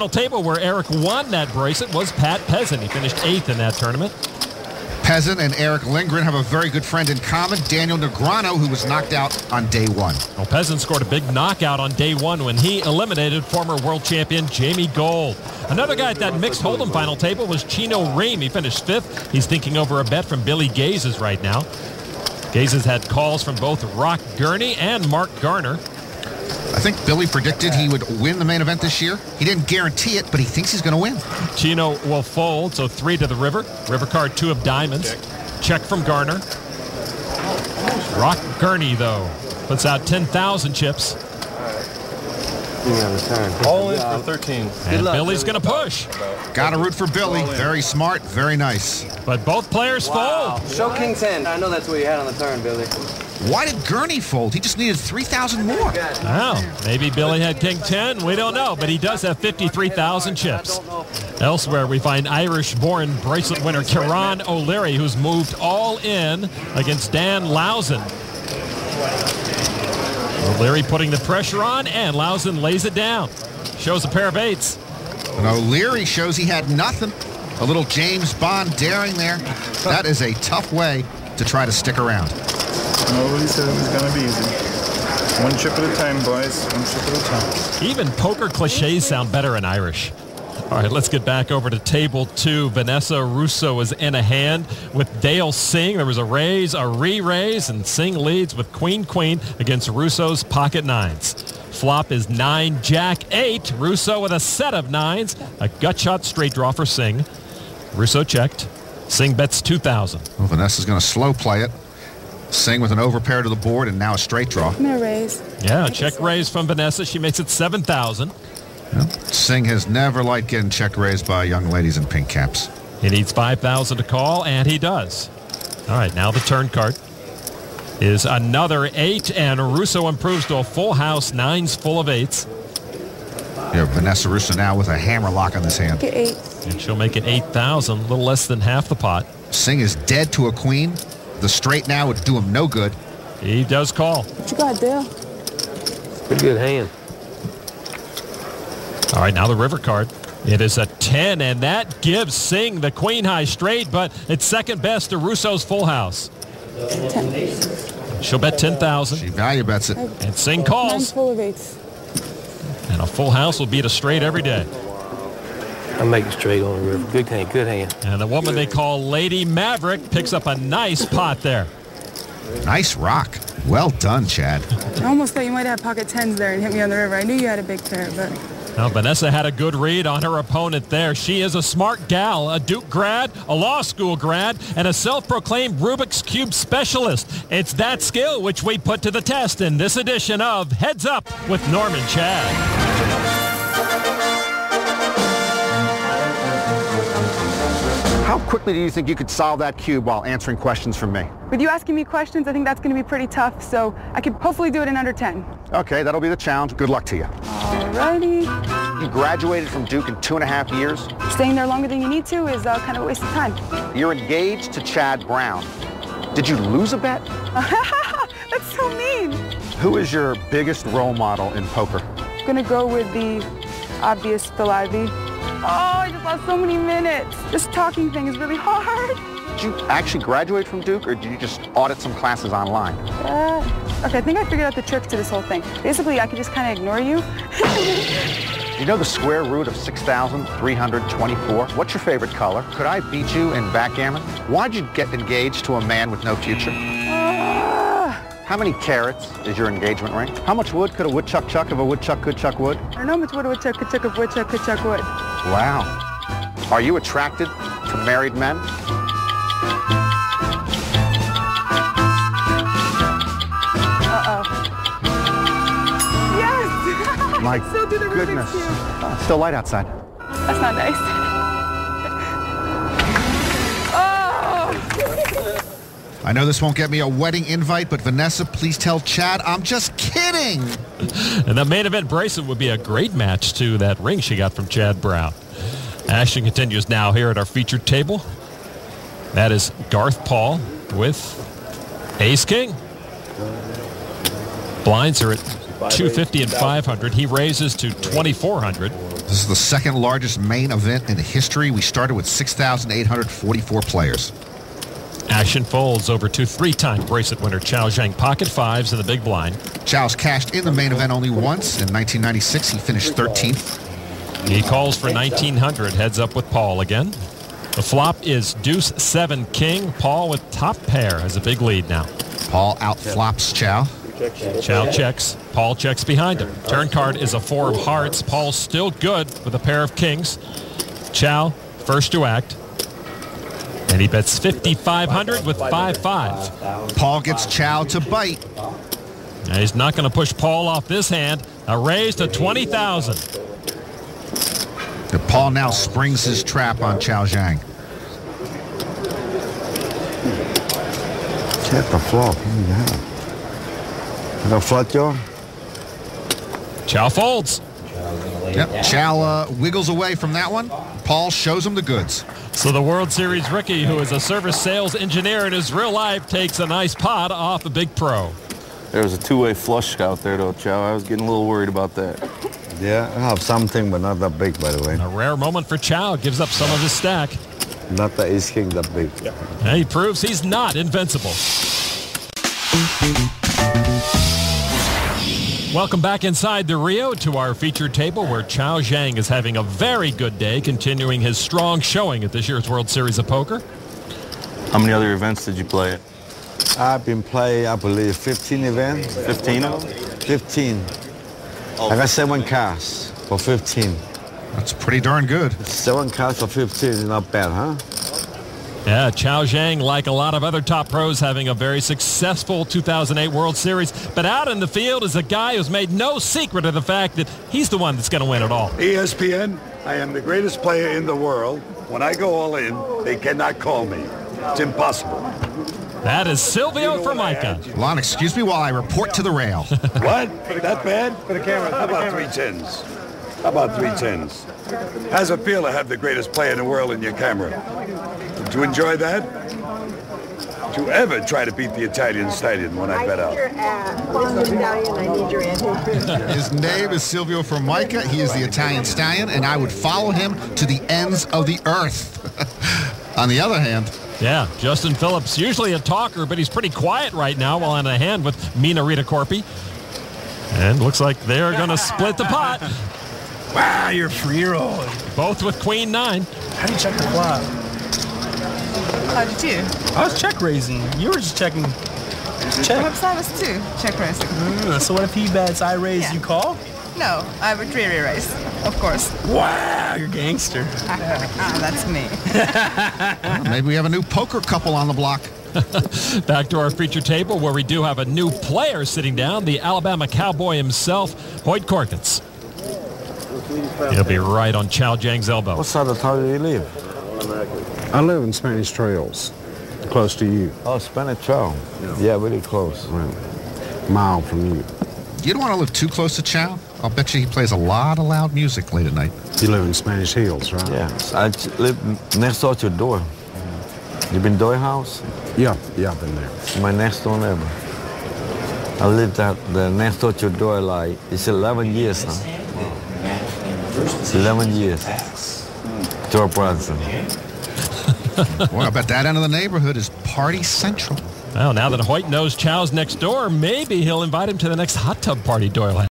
Final table where Eric won that bracelet was Pat Peasant. He finished 8th in that tournament. Peasant and Eric Lindgren have a very good friend in common, Daniel Negreanu, who was knocked out on day 1. Well, Peasant scored a big knockout on day 1 when he eliminated former world champion Jamie Gold. Another guy at that mixed hold'em final table was Chino Ream. He finished 5th. He's thinking over a bet from Billy Gazes right now. Gazes had calls from both Rock Gurney and Mark Garner. I think Billy predicted he would win the main event this year. He didn't guarantee it, but he thinks he's going to win. Chino will fold, so 3 to the river. River card 2 of diamonds. Check from Garner. Rock Gurney, though, puts out 10,000 chips. All in for 13. And Billy's going to push. Got to root for Billy. Very smart, very nice. But both players fold. Show King 10. I know that's what you had on the turn, Billy. Why did Gurney fold? He just needed 3,000 more. Well, maybe Billy had King 10. We don't know, but he does have 53,000 chips. Elsewhere, we find Irish-born bracelet winner Kieran O'Leary, who's moved all in against Dan Lausen. O'Leary putting the pressure on, and Lausen lays it down. Shows a pair of 8s. And O'Leary shows he had nothing. A little James Bond daring there. That is a tough way to try to stick around. Nobody said it was going to be easy. One chip at a time, boys. One chip at a time. Even poker cliches sound better in Irish. All right, let's get back over to table 2. Vanessa Russo is in a hand with Dale Singh. There was a raise, a re-raise, and Singh leads with Queen against Russo's pocket 9s. Flop is 9, Jack 8. Russo with a set of 9s. A gut shot straight draw for Singh. Russo checked. Singh bets 2,000. Well, Vanessa's going to slow play it. Singh with an overpair to the board and now a straight draw. I'm going to raise. Yeah, check raise from Vanessa. She makes it 7,000. Well, Singh has never liked getting check raised by young ladies in pink caps. He needs 5,000 to call, and he does. All right, now the turn card is another 8, and Russo improves to a full house, 9s full of 8s. Yeah, Vanessa Russo now with a hammer lock on this hand. Get 8. And she'll make it 8,000, a little less than half the pot. Singh is dead to a queen. The straight now would do him no good. He does call. What you got, Dale? Pretty good hand. All right, now the river card. It is a 10, and that gives Singh the queen high straight, but it's second best to Russo's full house. 10. She'll bet 10,000. She value bets it. And Singh calls. 9 full of 8s. And a full house will beat a straight every day. I make it straight on the river. Good hand, good hand. And the woman they call Lady Maverick picks up a nice pot there. Nice rock. Well done, Chad. I almost thought you might have pocket 10s there and hit me on the river. I knew you had a big pair, but... Now, Vanessa had a good read on her opponent there. She is a smart gal, a Duke grad, a law school grad, and a self-proclaimed Rubik's Cube specialist. It's that skill which we put to the test in this edition of Heads Up with Norman Chad. How quickly do you think you could solve that cube while answering questions from me? With you asking me questions, I think that's going to be pretty tough, so I could hopefully do it in under 10. Okay, that'll be the challenge. Good luck to you. Alrighty. You graduated from Duke in 2.5 years. Staying there longer than you need to is kind of a waste of time. You're engaged to Chad Brown. Did you lose a bet? That's so mean. Who is your biggest role model in poker? I'm going to go with the obvious Phil Ivey. Oh, I just lost so many minutes. This talking thing is really hard. Did you actually graduate from Duke, or did you just audit some classes online? Okay, I think I figured out the trick to this whole thing. Basically, I could just kind of ignore you. You know the square root of 6,324? What's your favorite color? Could I beat you in backgammon? Why'd you get engaged to a man with no future? How many carats is your engagement ring? How much wood could a woodchuck chuck if a woodchuck could chuck wood? I don't know how much wood a woodchuck could chuck if woodchuck could chuck wood. Wow. Are you attracted to married men? Yes! My Still do the Rubik's goodness. Cube. Still light outside. That's not nice. Oh! I know this won't get me a wedding invite, but Vanessa, please tell Chad I'm just kidding. And the main event bracelet would be a great match to that ring she got from Chad Brown. Action continues now here at our featured table. That is Garth Paul with Ace King. Blinds are at 250 and 500. He raises to 2,400. This is the second largest main event in history. We started with 6,844 players. Action folds over to three-time bracelet winner Chao Zhang. Pocket fives in the big blind. Chao's cashed in the main event only once. In 1996, he finished 13th. He calls for 1,900. Heads up with Paul again. The flop is deuce 7 king. Paul with top pair has a big lead now. Paul outflops Chao. Chao checks. Paul checks behind him. Turn card is a 4 of hearts. Paul's still good with a pair of kings. Chao first to act. And he bets 5,500 with 5-5. Paul gets Chao to bite. Now he's not going to push Paul off this hand. A raise to 20,000. Paul now springs his trap on Chao Zhang. Check the flop. The flat jaw. Chao folds. Yep. Chao wiggles away from that one. Paul shows him the goods. So the World Series rookie, who is a service sales engineer in his real life, takes a nice pot off a big pro. There was a two-way flush out there, though, Chao. I was getting a little worried about that. Yeah, I have something, but not that big, by the way. A rare moment for Chao. Gives up some of his stack. Not the ace king that big. And he proves he's not invincible. Welcome back inside the Rio to our featured table where Chao Zhang is having a very good day, continuing his strong showing at this year's World Series of Poker. How many other events did you play at? I've been playing, I believe, 15 events. 15 of them? 15. I got 7 casts for 15. That's pretty darn good. 7 casts for 15 is not bad, huh? Yeah, Chao Zhang, like a lot of other top pros, having a very successful 2008 World Series. But out in the field is a guy who's made no secret of the fact that he's the one that's going to win it all. ESPN, I am the greatest player in the world. When I go all in, they cannot call me. It's impossible. That is Silvio Formica. Lon, excuse me while I report to the rail. What? That bad? For the camera. How about 3 10s? How about 3 10s? How's it feel to have the greatest player in the world in your camera? Did you enjoy that? Did you ever try to beat the Italian stallion when I bet out? Mr. Stallion, I need your answer. His name is Silvio Formica. He is the Italian stallion, and I would follow him to the ends of the earth. On the other hand, yeah, Justin Phillips, usually a talker, but he's pretty quiet right now while in a hand with Mina Rita Corpi. And looks like they're going to split the pot. Wow, you're free rolling. Both with Queen 9. How do you check the flop? How did you? I was check raising. You were just checking. Check. Perhaps I was too. Check raising. So what if he bets I raise, you call? No, I would really raise, of course. Wow, you're gangster. That's me. Maybe we have a new poker couple on the block. Back to our feature table where we do have a new player sitting down, the Alabama Cowboy himself, Hoyt Corkins. He'll be right on Chao Zhang's elbow. What side of town do you live? I live in Spanish Trails, close to you. Oh, Spanish Trail. Yeah, really close. Right. Mile from you. You don't want to live too close to Chao? I'll bet you he plays a lot of loud music late at night. You live in Spanish Hills, right? Yeah, I live next door to your door. You been to your house? Yeah, I've been there. My next door neighbor. I lived at the next door to your door like, it's 11 years now. It's 11 years. George Bronson. Well, I bet that end of the neighborhood is party central. Well, now that Hoyt knows Chao's next door, maybe he'll invite him to the next hot tub party Doyle has.